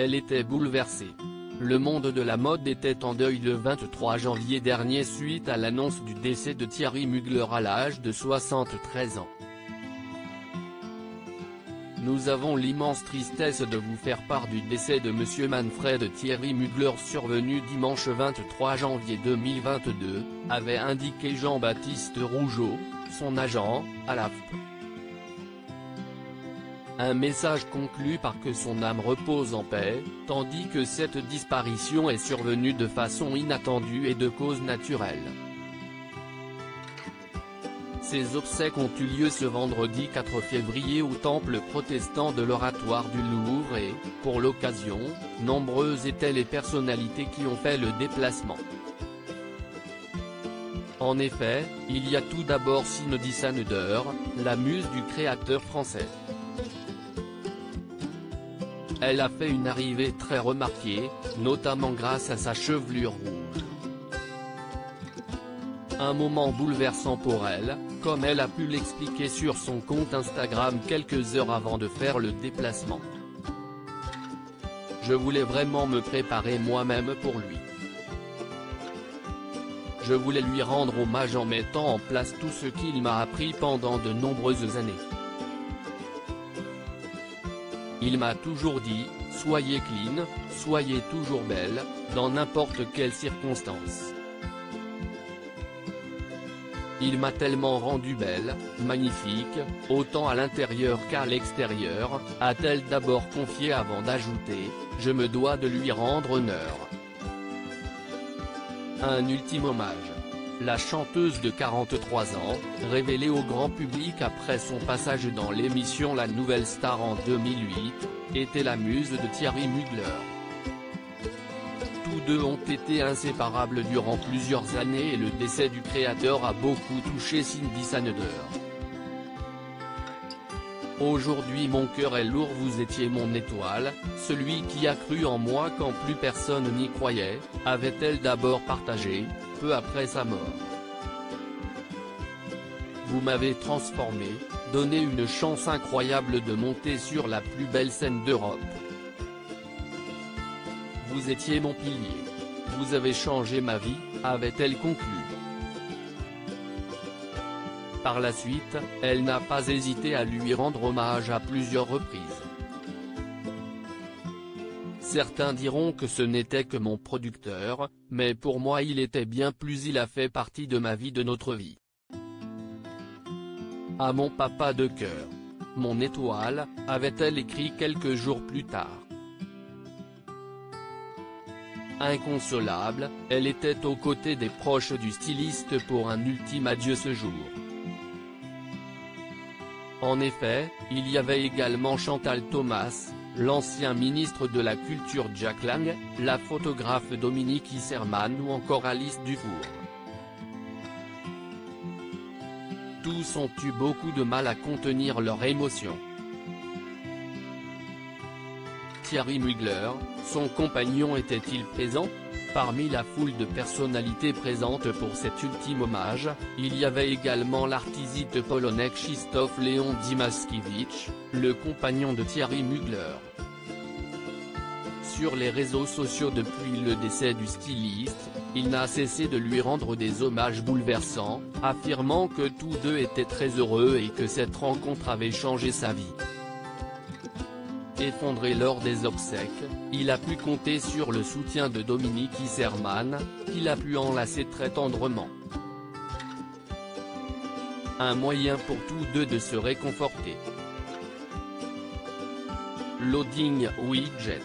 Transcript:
elle était bouleversée. Le monde de la mode était en deuil le 23 janvier dernier suite à l'annonce du décès de Thierry Mugler à l'âge de 73 ans. Nous avons l'immense tristesse de vous faire part du décès de Monsieur Manfred Thierry Mugler survenu dimanche 23 janvier 2022, avait indiqué Jean-Baptiste Rougeau, son agent, à l'AFP. Un message conclut par que son âme repose en paix, tandis que cette disparition est survenue de façon inattendue et de cause naturelle. Ces obsèques ont eu lieu ce vendredi 4 février au temple protestant de l'Oratoire du Louvre et, pour l'occasion, nombreuses étaient les personnalités qui ont fait le déplacement. En effet, il y a tout d'abord Cindy Saneder, la muse du créateur français. Elle a fait une arrivée très remarquée, notamment grâce à sa chevelure rouge. Un moment bouleversant pour elle, comme elle a pu l'expliquer sur son compte Instagram quelques heures avant de faire le déplacement. Je voulais vraiment me préparer moi-même pour lui. Je voulais lui rendre hommage en mettant en place tout ce qu'il m'a appris pendant de nombreuses années. Il m'a toujours dit, soyez clean, soyez toujours belle, dans n'importe quelle circonstance. Il m'a tellement rendue belle, magnifique, autant à l'intérieur qu'à l'extérieur, a-t-elle d'abord confié avant d'ajouter, je me dois de lui rendre honneur. Un ultime hommage. La chanteuse de 43 ans, révélée au grand public après son passage dans l'émission La Nouvelle Star en 2008, était la muse de Thierry Mugler. Tous deux ont été inséparables durant plusieurs années et le décès du créateur a beaucoup touché Cindy Saneder. Aujourd'hui mon cœur est lourd, vous étiez mon étoile, celui qui a cru en moi quand plus personne n'y croyait, avait-elle d'abord partagé, peu après sa mort. Vous m'avez transformé, donné une chance incroyable de monter sur la plus belle scène d'Europe. Vous étiez mon pilier. Vous avez changé ma vie, avait-elle conclu. Par la suite, elle n'a pas hésité à lui rendre hommage à plusieurs reprises. Certains diront que ce n'était que mon producteur, mais pour moi il était bien plus, il a fait partie de ma vie, de notre vie. À mon papa de cœur. Mon étoile, avait-elle écrit quelques jours plus tard. Inconsolable, elle était aux côtés des proches du styliste pour un ultime adieu ce jour. En effet, il y avait également Chantal Thomas, l'ancien ministre de la Culture Jack Lang, la photographe Dominique Isserman ou encore Alice Dufour. Tous ont eu beaucoup de mal à contenir leur émotion. Thierry Mugler, son compagnon, était-il présent? Parmi la foule de personnalités présentes pour cet ultime hommage, il y avait également l'artiste polonais Krzysztof Leon Dymaskiewicz, le compagnon de Thierry Mugler. Sur les réseaux sociaux depuis le décès du styliste, il n'a cessé de lui rendre des hommages bouleversants, affirmant que tous deux étaient très heureux et que cette rencontre avait changé sa vie. Effondré lors des obsèques, il a pu compter sur le soutien de Dominique Isserman, qu'il a pu enlacer très tendrement. Un moyen pour tous deux de se réconforter. Loading Widget.